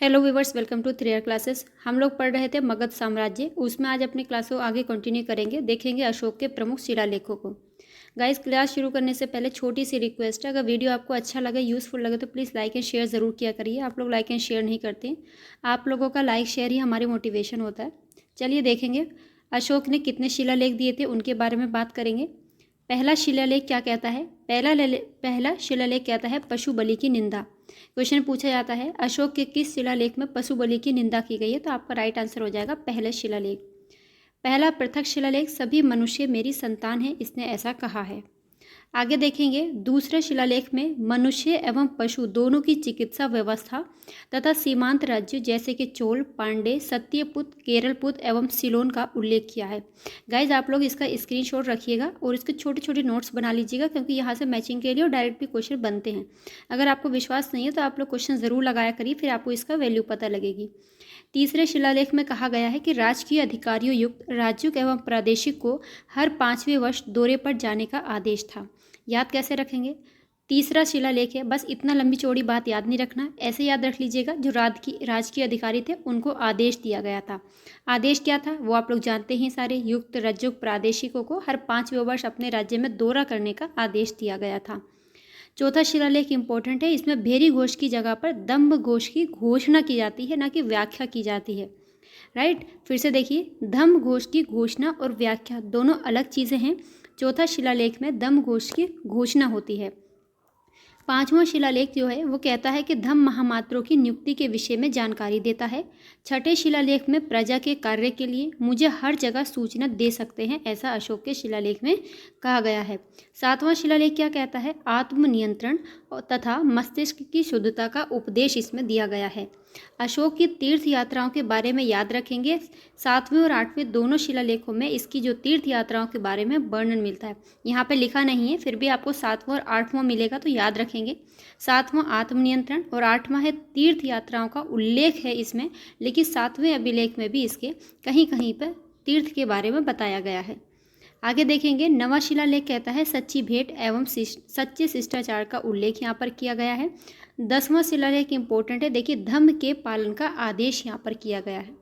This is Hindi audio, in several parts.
Hello viewers, welcome to 3 classes. हम लोग पढ़ रहे थे मगध साम्राज्य। उसमें आज अपनी क्लास को आगे कंटिन्यू करेंगे, देखेंगे अशोक के प्रमुख शिलालेखों को। गाइस, क्लास शुरू करने से पहले छोटी सी रिक्वेस्ट है, अगर वीडियो आपको अच्छा लगे, यूज़फुल लगे तो प्लीज़ लाइक एंड शेयर ज़रूर किया करिए। आप लोग लाइक एंड शेयर नहीं करते। आप लोगों का लाइक शेयर ही हमारी मोटिवेशन होता है। चलिए देखेंगे अशोक ने कितने शिलालेख दिए थे, उनके बारे में बात करेंगे। पहला शिलालेख क्या कहता है? पहला शिलालेख कहता है पशु बलि की निंदा। क्वेश्चन पूछा जाता है अशोक के किस शिलालेख में पशु बलि की निंदा की गई है, तो आपका राइट आंसर हो जाएगा पहला शिलालेख। पहला पृथक शिलालेख सभी मनुष्य मेरी संतान है, इसने ऐसा कहा है। आगे देखेंगे दूसरे शिलालेख में मनुष्य एवं पशु दोनों की चिकित्सा व्यवस्था तथा सीमांत राज्य जैसे कि चोल, पांडे, सत्यपुत, केरलपुत एवं सिलोन का उल्लेख किया है। गाइज, आप लोग इसका स्क्रीनशॉट रखिएगा और इसके छोटे छोटे नोट्स बना लीजिएगा, क्योंकि यहाँ से मैचिंग के लिए और डायरेक्ट भी क्वेश्चन बनते हैं। अगर आपको विश्वास नहीं है तो आप लोग क्वेश्चन ज़रूर लगाया करिए, फिर आपको इसका वैल्यू पता लगेगी। तीसरे शिलालेख में कहा गया है कि राजकीय अधिकारियों युक्त राज्यों एवं प्रादेशिक को हर 5वें वर्ष दौरे पर जाने का आदेश था। याद कैसे रखेंगे? तीसरा शिलालेख है, बस इतना लंबी चौड़ी बात याद नहीं रखना, ऐसे याद रख लीजिएगा। जो राजकीय अधिकारी थे उनको आदेश दिया गया था। आदेश क्या था वो आप लोग जानते ही सारे। युक्त राज्यों प्रादेशिकों को हर 5वें वर्ष अपने राज्य में दौरा करने का आदेश दिया गया था। चौथा शिलालेख इंपॉर्टेंट है, इसमें भेरी घोष की जगह पर दम्भ घोष की घोषणा की जाती है, ना कि व्याख्या की जाती है। राइट, फिर से देखिए, धम्म घोष की घोषणा और व्याख्या दोनों अलग चीज़ें हैं। चौथा शिलालेख में दम्भ घोष की घोषणा होती है। पांचवां शिलालेख जो है वो कहता है कि धम्म महामात्रों की नियुक्ति के विषय में जानकारी देता है। छठे शिलालेख में प्रजा के कार्य के लिए मुझे हर जगह सूचना दे सकते हैं, ऐसा अशोक के शिलालेख में कहा गया है। सातवां शिलालेख क्या कहता है? आत्मनियंत्रण तथा मस्तिष्क की शुद्धता का उपदेश इसमें दिया गया है। अशोक की तीर्थ यात्राओं के बारे में याद रखेंगे। 7वें और 8वें दोनों शिलालेखों में इसकी जो तीर्थ यात्राओं के बारे में वर्णन मिलता है। यहाँ पे लिखा नहीं है, फिर भी आपको 7वां और 8वां मिलेगा तो याद रखेंगे। 7वां आत्मनियंत्रण और 8वां है तीर्थ यात्राओं का उल्लेख है इसमें, लेकिन 7वें अभिलेख में भी इसके कहीं कहीं पर तीर्थ के बारे में बताया गया है। आगे देखेंगे, नवा शिलालेख कहता है सच्ची भेंट एवं सच्चे शिष्टाचार का उल्लेख यहाँ पर किया गया है। 10वां शिलालेख इंपॉर्टेंट है, देखिए धम्म के पालन का आदेश यहाँ पर किया गया है।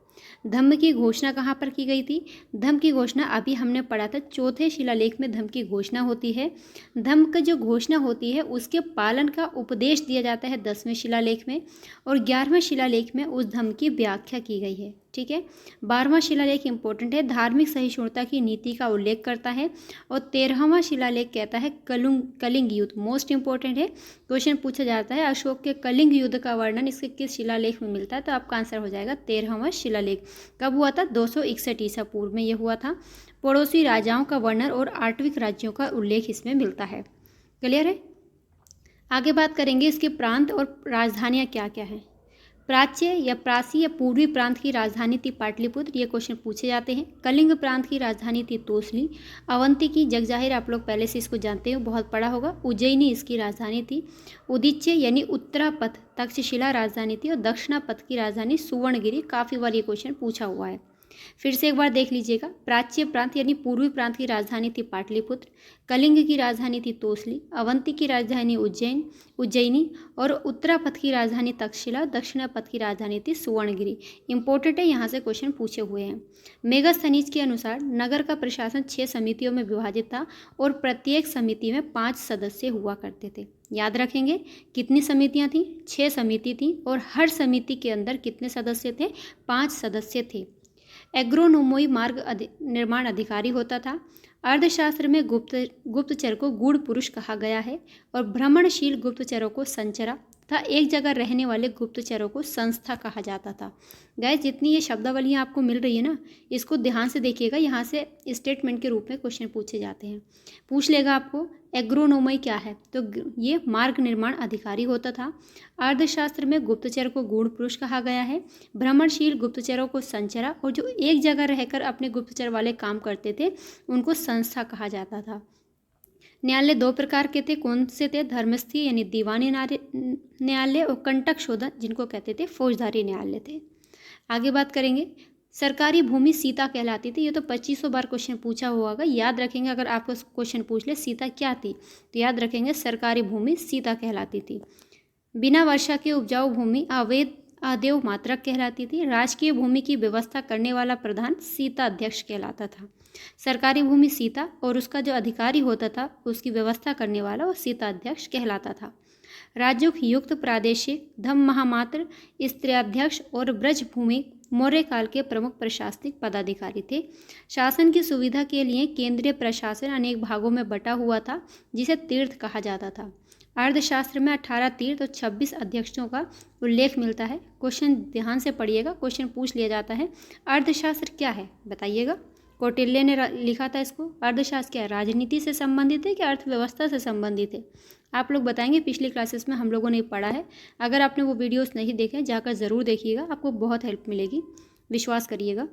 धम्म की घोषणा कहाँ पर की गई थी? धम्म की घोषणा अभी हमने पढ़ा था, चौथे शिलालेख में धम्म की घोषणा होती है। धम्म का जो घोषणा होती है उसके पालन का उपदेश दिया जाता है 10वें शिलालेख में, और 11वें शिलालेख में उस धम्म की व्याख्या की गई है। ठीक है। 12वां शिलालेख इंपॉर्टेंट है, धार्मिक सहिष्णुता की नीति का उल्लेख करता है। और 13वां शिलालेख कहता है कलिंग युद्ध, मोस्ट इंपॉर्टेंट है। क्वेश्चन पूछा जाता है अशोक के कलिंग युद्ध का वर्णन इसके किस शिलालेख में मिलता है, तो आपका आंसर हो जाएगा 13वां शिलालेख। कब हुआ था? 261 ईसा पूर्व में यह हुआ था। पड़ोसी राजाओं का वर्णन और आठविक राज्यों का उल्लेख इसमें मिलता है। क्लियर है? आगे बात करेंगे इसके प्रांत और राजधानियाँ क्या क्या हैं। प्राच्य या प्रासी या पूर्वी प्रांत की राजधानी थी पाटलिपुत्र, ये क्वेश्चन पूछे जाते हैं। कलिंग प्रांत की राजधानी थी तोसली। अवंती की जगजाहिर आप लोग पहले से इसको जानते हो, बहुत पढ़ा होगा। उज्जैनी इसकी राजधानी थी। उदीच्य यानी उत्तरापथ तक्षशिला राजधानी थी, और दक्षिणापथ की राजधानी सुवर्णगिरी। काफ़ी बार ये क्वेश्चन पूछा हुआ है। फिर से एक बार देख लीजिएगा, प्राच्य प्रांत यानी पूर्वी प्रांत की राजधानी थी पाटलिपुत्र, कलिंग की राजधानी थी तोसली, अवंती की राजधानी उज्जैनी और उत्तरापथ की राजधानी तक्षशिला, दक्षिणापथ की राजधानी थी सुवर्णगिरी। इंपॉर्टेंट है, यहाँ से क्वेश्चन पूछे हुए हैं। मेगास्थनीज के अनुसार नगर का प्रशासन 6 समितियों में विभाजित था और प्रत्येक समिति में 5 सदस्य हुआ करते थे। याद रखेंगे, कितनी समितियाँ थीं? 6 समिति थी, और हर समिति के अंदर कितने सदस्य थे? 5 सदस्य थे। एग्रोनोमोई मार्ग निर्माण अधिकारी होता था। अर्थशास्त्र में गुप्तचर को गूढ़ पुरुष कहा गया है, और भ्रमणशील गुप्तचरों को संचरा तथा एक जगह रहने वाले गुप्तचरों को संस्था कहा जाता था। गाइस, जितनी ये शब्दावलियाँ आपको मिल रही है ना, इसको ध्यान से देखिएगा, यहाँ से स्टेटमेंट के रूप में क्वेश्चन पूछे जाते हैं। पूछ लेगा आपको एग्रोनोमई क्या है, तो ये मार्ग निर्माण अधिकारी होता था। अर्थशास्त्र में गुप्तचर को गूढ़ पुरुष कहा गया है। भ्रमणशील गुप्तचरों को संचरा, और जो एक जगह रहकर अपने गुप्तचर वाले काम करते थे उनको संस्था कहा जाता था। न्यायालय 2 प्रकार के थे, कौन से थे? धर्मस्थी यानी दीवानी न्यायालय, और कंटक शोधन जिनको कहते थे फौजदारी न्यायालय थे। आगे बात करेंगे, सरकारी भूमि सीता कहलाती थी। ये तो 2500 बार क्वेश्चन पूछा हुआ होगा, याद रखेंगे। अगर आपको क्वेश्चन पूछ ले सीता क्या थी, तो याद रखेंगे सरकारी भूमि सीता कहलाती थी। बिना वर्षा के उपजाऊ भूमि अदेव मात्रक कहलाती थी। राजकीय भूमि की व्यवस्था करने वाला प्रधान सीता अध्यक्ष कहलाता था। सरकारी भूमि सीता और उसका जो अधिकारी होता था उसकी व्यवस्था करने वाला वो सीता अध्यक्ष कहलाता था। राज्यों की युक्त प्रादेशिक धम महामात्र स्त्रीध्यक्ष और ब्रज भूमि मौर्य काल के प्रमुख प्रशासनिक पदाधिकारी थे। शासन की सुविधा के लिए केंद्रीय प्रशासन अनेक भागों में बटा हुआ था जिसे तीर्थ कहा जाता था। अर्थशास्त्र में 18 तीर्थ और 26 अध्यक्षों का उल्लेख मिलता है। क्वेश्चन ध्यान से पढ़िएगा, क्वेश्चन पूछ लिया जाता है अर्थशास्त्र क्या है बताइएगा। कौटिल्य ने लिखा था इसको। अर्थशास्त्र क्या है, राजनीति से संबंधित है कि अर्थव्यवस्था से संबंधित है? आप लोग बताएंगे। पिछली क्लासेस में हम लोगों ने पढ़ा है। अगर आपने वो वीडियोस नहीं देखे जाकर ज़रूर देखिएगा, आपको बहुत हेल्प मिलेगी, विश्वास करिएगा।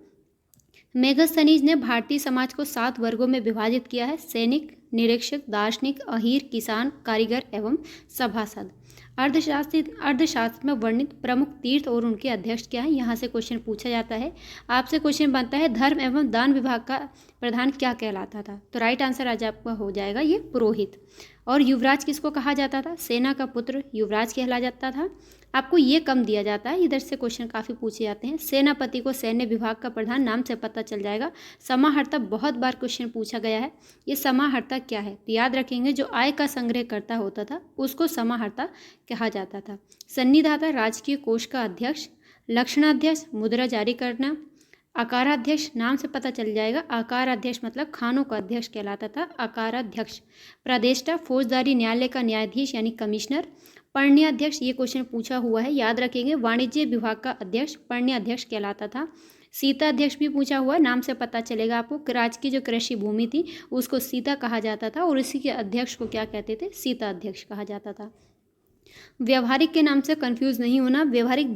मेगस्थनीज ने भारतीय समाज को 7 वर्गों में विभाजित किया है। सैनिक, निरीक्षक, दार्शनिक, अहीर, किसान, कारीगर एवं सभासद। अर्थशास्त्र में वर्णित प्रमुख तीर्थ और उनके अध्यक्ष क्या है, यहाँ से क्वेश्चन पूछा जाता है। आपसे क्वेश्चन बनता है धर्म एवं दान विभाग का प्रधान क्या कहलाता था? तो राइट आंसर आज आपका हो जाएगा ये पुरोहित। और युवराज किसको कहा जाता था? सेना का पुत्र युवराज कहला जाता था। आपको ये कम दिया जाता है, इधर से क्वेश्चन काफ़ी पूछे जाते हैं। सेनापति को सैन्य विभाग का प्रधान नाम से पता चल जाएगा। समाहर्ता बहुत बार क्वेश्चन पूछा गया है। ये समाहर्ता क्या है तो याद रखेंगे, जो आय का संग्रह करता होता था उसको समाहर्ता कहा जाता था। सन्निधाता राजकीय कोष का अध्यक्ष। लक्षणाध्यक्ष मुद्रा जारी करना। आकाराध्यक्ष नाम से पता चल जाएगा, आकाराध्यक्ष मतलब खानों का अध्यक्ष कहलाता था आकाराध्यक्ष। प्रदेष्टा फौजदारी न्यायालय का न्यायाधीश यानी कमिश्नर। पर्ण्याध्यक्ष ये क्वेश्चन पूछा हुआ है, याद रखेंगे, वाणिज्य विभाग का अध्यक्ष पर्ण्याध्यक्ष कहलाता था। सीता अध्यक्ष भी पूछा हुआ है, नाम से पता चलेगा आपको। राज्य की जो कृषि भूमि थी उसको सीता कहा जाता था और इसी के अध्यक्ष को क्या कहते थे? सीता अध्यक्ष कहा जाता था। व्यवहारिक के नाम से कंफ्यूज नहीं होना। व्यवहारिक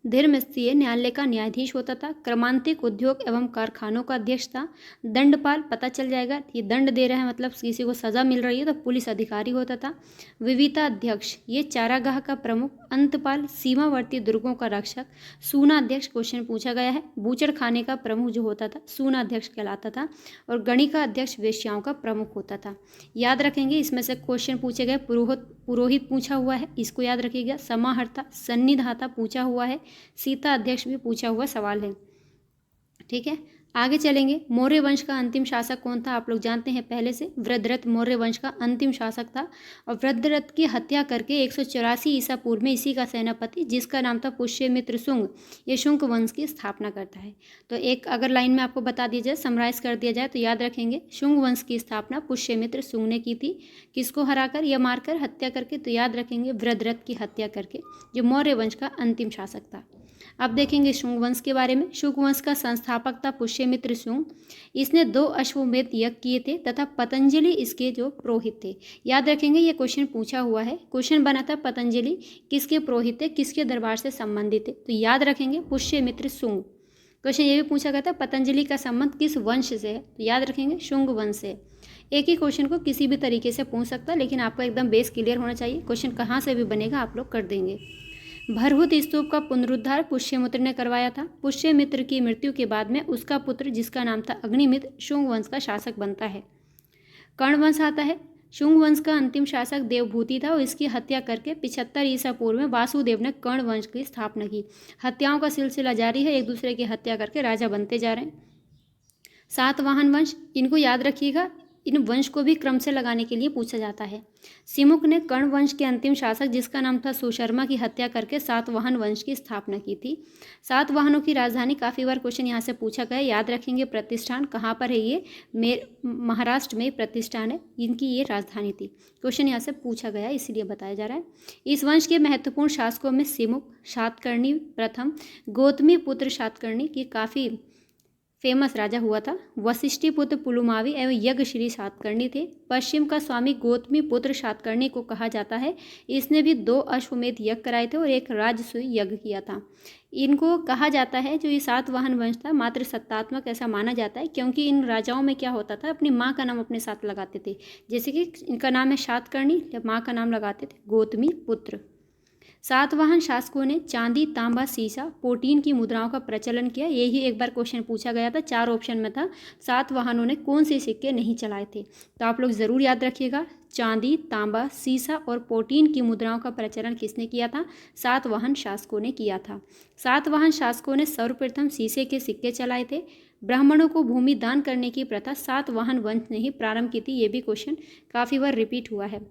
धर्मस्थीय न्यायालय का न्यायाधीश होता था। क्रमांतिक उद्योग एवं कारखानों का अध्यक्ष था। दंडपाल पता चल जाएगा, ये दंड दे रहे हैं मतलब किसी को सजा मिल रही है तो पुलिस अधिकारी होता था। विविता अध्यक्ष ये चारागाह का प्रमुख। अंतपाल सीमावर्ती दुर्गों का रक्षक। सूना अध्यक्ष क्वेश्चन पूछा गया है, बूचड़ खाने का प्रमुख जो होता था सूना अध्यक्ष कहलाता था। और गणिका अध्यक्ष वेश्याओं का प्रमुख होता था। याद रखेंगे, इसमें से क्वेश्चन पूछे गए। पुरोहित पूछा हुआ है, इसको याद रखिएगा। समाहर्ता, सन्निधाता पूछा हुआ है। सीता अध्यक्ष भी पूछा हुआ सवाल है। ठीक है, आगे चलेंगे। मौर्य वंश का अंतिम शासक कौन था? आप लोग जानते हैं पहले से, वृद्धरथ मौर्य वंश का अंतिम शासक था। और वृद्धरथ की हत्या करके 184 ईसा पूर्व में इसी का सेनापति, जिसका नाम था पुष्यमित्र शुंग, ये शुंग वंश की स्थापना करता है। तो एक अगर लाइन में आपको बता दिया जाए, समराइज कर दिया जाए तो याद रखेंगे, शुंग वंश की स्थापना पुष्यमित्र शुंग ने की थी। किसको हराकर या मारकर, हत्या करके? तो याद रखेंगे वृद्धरथ की हत्या करके, जो मौर्य वंश का अंतिम शासक था। अब देखेंगे शुंग वंश के बारे में। शुंग वंश का संस्थापक था पुष्यमित्र शुंग। इसने 2 अश्वमेध यज्ञ किए थे तथा पतंजलि इसके जो पुरोहित थे। याद रखेंगे, ये क्वेश्चन पूछा हुआ है। क्वेश्चन बना था पतंजलि किसके पुरोहित थे, किसके दरबार से संबंधित थे? तो याद रखेंगे पुष्यमित्र शुंग। क्वेश्चन ये भी पूछा गया था पतंजलि का संबंध किस वंश से है, तो याद रखेंगे शुंग वंश से। एक ही क्वेश्चन को किसी भी तरीके से पूछ सकता है, लेकिन आपका एकदम बेस क्लियर होना चाहिए। क्वेश्चन कहाँ से भी बनेगा आप लोग कर देंगे। भरहुत स्तूप का पुनरुद्धार पुष्यमित्र ने करवाया था। पुष्यमित्र की मृत्यु के बाद में उसका पुत्र, जिसका नाम था अग्निमित्र, शुंग वंश का शासक बनता है। कर्ण वंश आता है। शुंग वंश का अंतिम शासक देवभूति था और इसकी हत्या करके 75 ईसा पूर्व में वासुदेव ने कर्ण वंश की स्थापना की। हत्याओं का सिलसिला जारी है, एक दूसरे की हत्या करके राजा बनते जा रहे हैं। सातवाहन वंश, इनको याद रखिएगा, इन वंश को भी क्रम से लगाने के लिए पूछा जाता है। सिमुक ने कर्ण वंश के अंतिम शासक, जिसका नाम था सुशर्मा, की हत्या करके सातवाहन वंश की स्थापना की थी। सातवाहनों की राजधानी, काफ़ी बार क्वेश्चन यहाँ से पूछा गया, याद रखेंगे प्रतिष्ठान कहाँ पर है ये, महाराष्ट्र में प्रतिष्ठान है, इनकी ये राजधानी थी। क्वेश्चन यहाँ से पूछा गया इसलिए बताया जा रहा है। इस वंश के महत्वपूर्ण शासकों में सिमुक, सातकर्णी प्रथम, गौतमी पुत्र सातकर्णी की काफ़ी फेमस राजा हुआ था। वशिष्ठी पुत्र पुलुमावी एवं यज्ञश्री सातकर्णी थे। पश्चिम का स्वामी गौतमी पुत्र सातकर्णी को कहा जाता है। इसने भी 2 अश्वमेध यज्ञ कराए थे और एक राजसूय यज्ञ किया था। इनको कहा जाता है, जो ये सातवाहन वंश था, मात्र सत्तात्मक ऐसा माना जाता है, क्योंकि इन राजाओं में क्या होता था, अपनी माँ का नाम अपने साथ लगाते थे। जैसे कि इनका नाम है सातकर्णी, माँ का नाम लगाते थे गौतमी पुत्र। सातवाहन शासकों ने चांदी, तांबा, सीसा, पोटीन की मुद्राओं का प्रचलन किया। यही एक बार क्वेश्चन पूछा गया था, 4 ऑप्शन में था। सातवाहनों ने कौन से सिक्के नहीं चलाए थे? तो आप लोग ज़रूर याद रखिएगा, चांदी, तांबा, सीसा और पोटीन की मुद्राओं का प्रचलन किसने किया था? सातवाहन शासकों ने किया था। सातवाहन शासकों ने सर्वप्रथम सीसे के सिक्के चलाए थे। ब्राह्मणों को भूमि दान करने की प्रथा सातवाहन वंश ने ही प्रारंभ की थी। ये भी क्वेश्चन काफ़ी बार रिपीट हुआ है।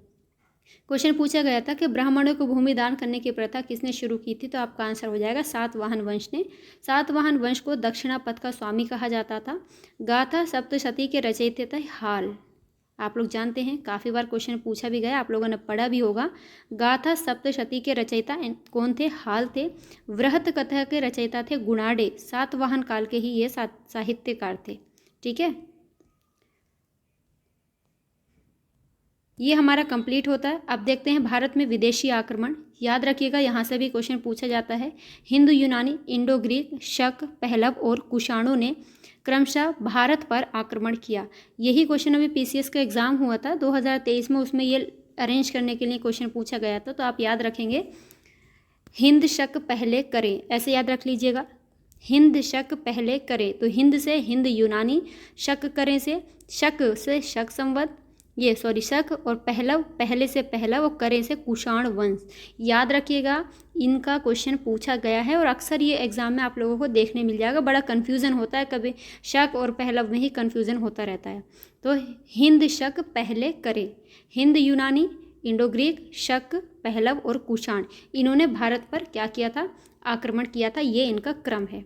क्वेश्चन पूछा गया था कि ब्राह्मणों को भूमि दान करने की प्रथा किसने शुरू की थी? तो आपका आंसर हो जाएगा सातवाहन वंश ने। सातवाहन वंश को दक्षिणापथ का स्वामी कहा जाता था। गाथा सप्तशती के रचयिता थे हाल। आप लोग जानते हैं, काफ़ी बार क्वेश्चन पूछा भी गया, आप लोगों ने पढ़ा भी होगा। गाथा सप्तशती के रचयिता कौन थे? हाल थे। वृहत कथा के रचयिता थे गुणाढ़े। सातवाहन काल के ही ये साहित्यकार थे। ठीक है, ये हमारा कंप्लीट होता है। अब देखते हैं भारत में विदेशी आक्रमण। याद रखिएगा, यहाँ से भी क्वेश्चन पूछा जाता है। हिंदू, यूनानी, इंडो ग्रीक, शक, पहलव और कुषाणों ने क्रमशः भारत पर आक्रमण किया। यही क्वेश्चन अभी पीसीएस का एग्जाम हुआ था 2023 में, उसमें ये अरेंज करने के लिए क्वेश्चन पूछा गया था। तो आप याद रखेंगे, हिंद शक पहले करें, ऐसे याद रख लीजिएगा। हिंद शक पहले करें, तो हिंद से हिंद यूनानी, शक करें से शक संवत, ये सॉरी शक, और पहलव पहले से पहलव, और करें से कुषाण वंश। याद रखिएगा, इनका क्वेश्चन पूछा गया है और अक्सर ये एग्जाम में आप लोगों को देखने मिल जाएगा। बड़ा कन्फ्यूज़न होता है, कभी शक और पहलव में ही कन्फ्यूज़न होता रहता है। तो हिंद शक पहले करें, हिंद यूनानी, इंडो ग्रीक, शक, पहलव और कुषाण, इन्होंने भारत पर क्या किया था? आक्रमण किया था। ये इनका क्रम है।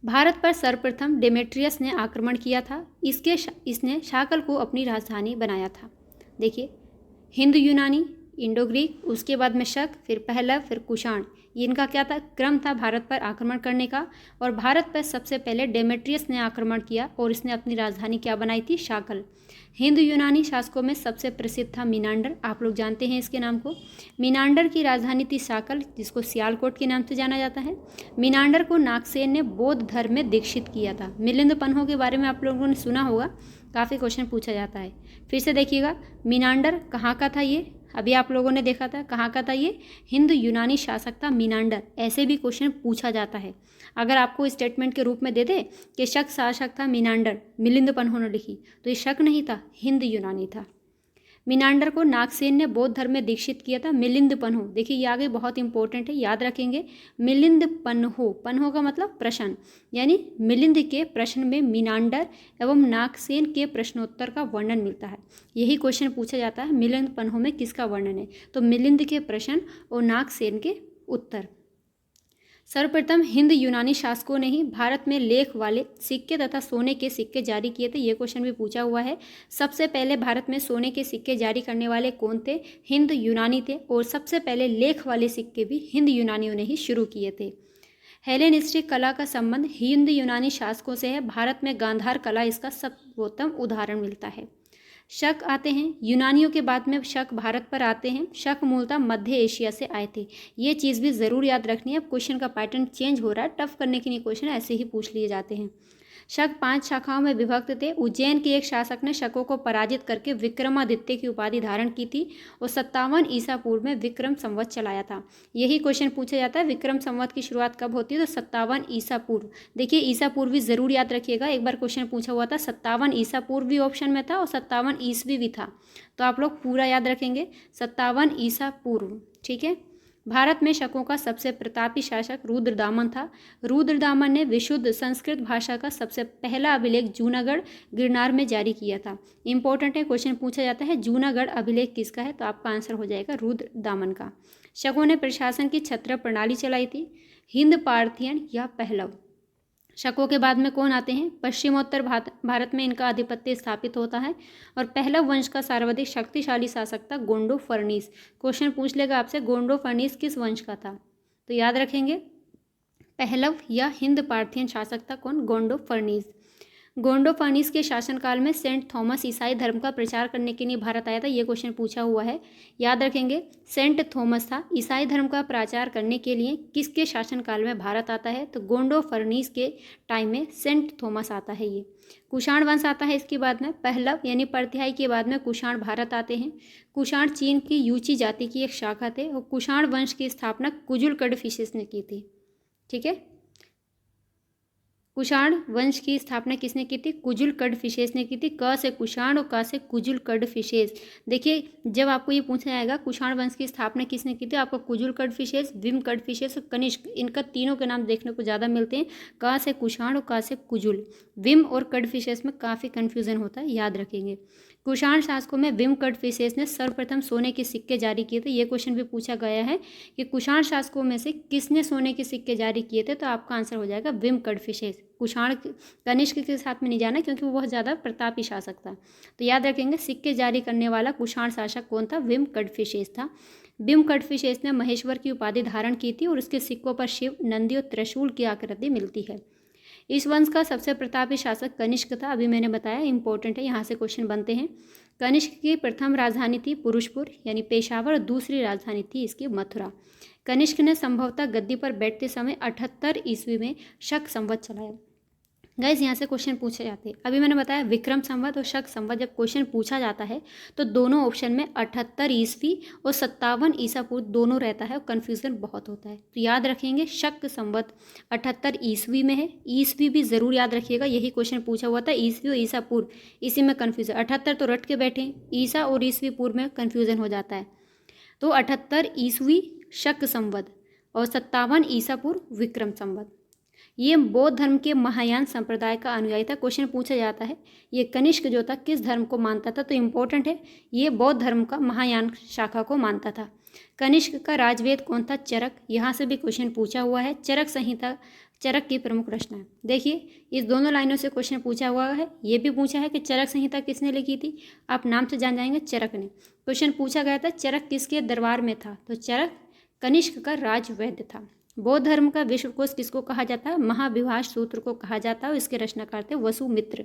भारत पर सर्वप्रथम डेमेट्रियस ने आक्रमण किया था। इसने शाकल को अपनी राजधानी बनाया था। देखिए, हिंद यूनानी, इंडो ग्रीक, उसके बाद में शक, फिर पहलव, फिर कुषाण, ये इनका क्या था? क्रम था भारत पर आक्रमण करने का। और भारत पर सबसे पहले डेमेट्रियस ने आक्रमण किया और इसने अपनी राजधानी क्या बनाई थी? शाकल। हिंद यूनानी शासकों में सबसे प्रसिद्ध था मीनांडर। आप लोग जानते हैं इसके नाम को। मीनांडर की राजधानी थी शाकल, जिसको सियालकोट के नाम से जाना जाता है। मीनांडर को नागसेन ने बौद्ध धर्म में दीक्षित किया था। मिलिंद पन्हो के बारे में आप लोगों ने सुना होगा, काफ़ी क्वेश्चन पूछा जाता है। फिर से देखिएगा, मीनांडर कहाँ का था? ये अभी आप लोगों ने देखा था, कहाँ का था ये? हिंद यूनानी शासक था मीनांडर। ऐसे भी क्वेश्चन पूछा जाता है। अगर आपको स्टेटमेंट के रूप में दे दे कि शक शासक था मीनांडर, मिलिंद पन्हो ने लिखी, तो ये शक नहीं था, हिंद यूनानी था। मीनांडर को नागसेन ने बौद्ध धर्म में दीक्षित किया था। मिलिंद पन्हो, देखिए ये आगे बहुत इंपॉर्टेंट है, याद रखेंगे। मिलिंद पन्हो, पन्हो का मतलब प्रश्न, यानी मिलिंद के प्रश्न में मीनांडर एवं नागसेन के प्रश्नोत्तर का वर्णन मिलता है। यही क्वेश्चन पूछा जाता है, मिलिंद पन्हो में किसका वर्णन है? तो मिलिंद के प्रश्न और नागसेन के उत्तर। सर्वप्रथम हिंद यूनानी शासकों ने ही भारत में लेख वाले सिक्के तथा सोने के सिक्के जारी किए थे। ये क्वेश्चन भी पूछा हुआ है। सबसे पहले भारत में सोने के सिक्के जारी करने वाले कौन थे? हिंद यूनानी थे। और सबसे पहले लेख वाले सिक्के भी हिंद यूनानियों ने ही शुरू किए थे। हेलेनिस्टिक कला का संबंध हिंद यूनानी शासकों से है। भारत में गांधार कला इसका सर्वोत्तम उदाहरण मिलता है। शक आते हैं, यूनानियों के बाद में शक भारत पर आते हैं। शक मूलतः मध्य एशिया से आए थे। ये चीज़ भी ज़रूर याद रखनी है। अब क्वेश्चन का पैटर्न चेंज हो रहा है, टफ करने के लिए क्वेश्चन ऐसे ही पूछ लिए जाते हैं। शक 5 शाखाओं में विभक्त थे। उज्जैन के एक शासक ने शकों को पराजित करके विक्रमादित्य की उपाधि धारण की थी और 57 ईसा पूर्व में विक्रम संवत चलाया था। यही क्वेश्चन पूछा जाता है, विक्रम संवत की शुरुआत कब होती है? तो 57 ईसा पूर्व। देखिए, ईसा पूर्व भी ज़रूर याद रखिएगा। एक बार क्वेश्चन पूछा हुआ था, 57 ईसा पूर्व भी ऑप्शन में था और 57 ईस्वी भी था। तो आप लोग पूरा याद रखेंगे, 57 ईसा पूर्व। ठीक है। भारत में शकों का सबसे प्रतापी शासक रुद्रदामन था। रुद्रदामन ने विशुद्ध संस्कृत भाषा का सबसे पहला अभिलेख जूनागढ़ गिरनार में जारी किया था। इंपॉर्टेंट है, क्वेश्चन पूछा जाता है जूनागढ़ अभिलेख किसका है? तो आपका आंसर हो जाएगा रुद्रदामन का। शकों ने प्रशासन की छत्र प्रणाली चलाई थी। हिंद पार्थियन या पहलव। शकों के बाद में कौन आते हैं? पश्चिमोत्तर भारत में इनका आधिपत्य स्थापित होता है और पहलव वंश का सर्वाधिक शक्तिशाली शासक था गोंडो फर्नीस। क्वेश्चन पूछ लेगा आपसे, गोंडो फर्नीस किस वंश का था? तो याद रखेंगे, पहलव या हिंद पार्थियन शासक था कौन? गोंडो फर्नीस। गोंडोफानीस के शासनकाल में सेंट थॉमस ईसाई धर्म का प्रचार करने के लिए भारत आया था। ये क्वेश्चन पूछा हुआ है, याद रखेंगे। सेंट थॉमस था, ईसाई धर्म का प्रचार करने के लिए किसके शासनकाल में भारत आता है? तो गोंडोफानीस के टाइम में सेंट थॉमस आता है। ये कुषाण वंश आता है इसके बाद में। पहलव यानी परतिहाई के बाद में कुषाण भारत आते हैं। कुषाण चीन की यूची जाति की एक शाखा थे और कुषाण वंश की स्थापना कुजुल कडफिसेस ने की थी। ठीक है, कुषाण वंश की स्थापना किसने की थी? कुजुल कडफिसेस ने की थी। क से कुषाण और क से कुजुल कडफिसेस। देखिए जब आपको ये पूछा जाएगा कुषाण वंश की स्थापना किसने की थी, आपको कुजुल कडफिसेस, विम कडफिसेस और कनिष्क, इनका तीनों के नाम देखने को ज़्यादा मिलते हैं। क से कुषाण और क से कुजुल। विम और कडफिसेस में काफ़ी कन्फ्यूजन होता है, याद रखेंगे। कुषाण शासकों में विम कडफिसेस ने सर्वप्रथम सोने के सिक्के जारी किए थे। ये क्वेश्चन भी पूछा गया है कि कुषाण शासकों में से किसने सोने के सिक्के जारी किए थे, तो आपका आंसर हो जाएगा विम कडफिसेस। कुषाण कनिष्क के साथ में नहीं जाना क्योंकि वो बहुत ज़्यादा प्रतापी शासक था। तो याद रखेंगे सिक्के जारी करने वाला कुषाण शासक कौन था? विम कडफिसेस था। विम कडफिसेस ने महेश्वर की उपाधि धारण की थी और उसके सिक्कों पर शिव, नंदी और त्रिशूल की आकृति मिलती है। इस वंश का सबसे प्रतापी शासक कनिष्क था। अभी मैंने बताया, इंपॉर्टेंट है, यहाँ से क्वेश्चन बनते हैं। कनिष्क की प्रथम राजधानी थी पुरुषपुर यानी पेशावर और दूसरी राजधानी थी इसकी मथुरा। कनिष्क ने संभवतः गद्दी पर बैठते समय 78 ईस्वी में शक संवत चलाया। गाइस यहाँ से क्वेश्चन पूछे जाते हैं। अभी मैंने बताया विक्रम संवत और शक संवत जब क्वेश्चन पूछा जाता है तो दोनों ऑप्शन में 78 ईस्वी और 57 ईसा पूर्व दोनों रहता है और कन्फ्यूज़न बहुत होता है। तो याद रखेंगे शक संवत 78 ईस्वी में है। ईस्वी भी ज़रूर याद रखिएगा, यही क्वेश्चन पूछा हुआ था, ईस्वी और ईसा पूर्व, इसी में कन्फ्यूज़न। 78 तो रट के बैठे, ईसा और ईस्वी पूर्व में कन्फ्यूज़न हो जाता है। तो 78 ईस्वी शक संवत और 57 ईसा पूर्व विक्रम संवत। ये बौद्ध धर्म के महायान संप्रदाय का अनुयायी था। क्वेश्चन पूछा जाता है ये कनिष्क जो था किस धर्म को मानता था, तो इम्पोर्टेंट है, ये बौद्ध धर्म का महायान शाखा को मानता था। कनिष्क का राजवेद कौन था? चरक। यहाँ से भी क्वेश्चन पूछा हुआ है। चरक संहिता चरक की प्रमुख रचना है। देखिए इस दोनों लाइनों से क्वेश्चन पूछा हुआ है। ये भी पूछा है कि चरक संहिता किसने लिखी थी, आप नाम से जान जाएंगे, चरक ने। क्वेश्चन पूछा गया था चरक किसके दरबार में था, तो चरक कनिष्क का राजवैद्य था। बौद्ध धर्म का विश्वकोश किसको कहा जाता है? महाविभाष सूत्र को कहा जाता है और इसके रचनाकार थे वसुमित्र।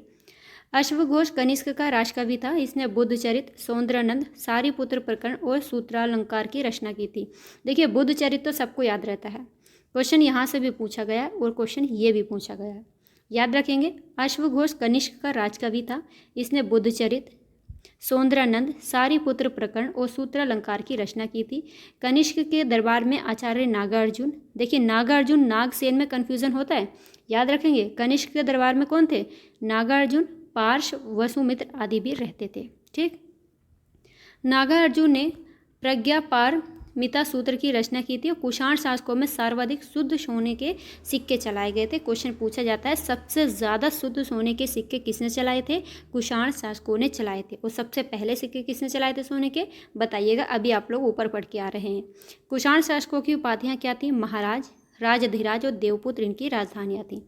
अश्वघोष कनिष्क का राजकवि था। इसने बुद्धचरित, सौंदर्यानंद, सारीपुत्र प्रकरण और सूत्रालंकार की रचना की थी। देखिए बुद्धचरित तो सबको याद रहता है, क्वेश्चन यहाँ से भी पूछा गया है और क्वेश्चन ये भी पूछा गया है, याद रखेंगे। अश्वघोष कनिष्क का राजकवि था। इसने बुद्धचरित, सौंदर्यानंद, सारीपुत्र प्रकरण और सूत्रालंकार की रचना की थी। कनिष्क के दरबार में आचार्य नागार्जुन, देखिए नागार्जुन नागसेन में कन्फ्यूजन होता है, याद रखेंगे। कनिष्क के दरबार में कौन थे? नागार्जुन, पार्श, वसुमित्र आदि भी रहते थे। ठीक, नागार्जुन ने प्रज्ञापार मिता सूत्र की रचना की थी और कुषाण शासकों में सर्वाधिक शुद्ध सोने के सिक्के चलाए गए थे। क्वेश्चन पूछा जाता है सबसे ज़्यादा शुद्ध सोने के सिक्के किसने चलाए थे? कुषाण शासकों ने चलाए थे। और सबसे पहले सिक्के किसने चलाए थे सोने के, बताइएगा, अभी आप लोग ऊपर पढ़ के आ रहे हैं। कुषाण शासकों की उपाधियाँ क्या थी? महाराज, राजधिराज और देवपुत्र इनकी राजधानियाँ थी।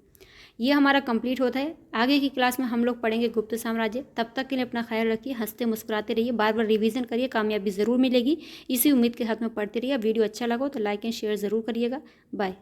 ये हमारा कंप्लीट होता है। आगे की क्लास में हम लोग पढ़ेंगे गुप्त साम्राज्य। तब तक के लिए अपना ख्याल रखिए, हंसते मुस्कुराते रहिए, बार बार रिवीजन करिए, कामयाबी ज़रूर मिलेगी। इसी उम्मीद के साथ में पढ़ते रहिए। वीडियो अच्छा लगा तो लाइक एंड शेयर ज़रूर करिएगा। बाय।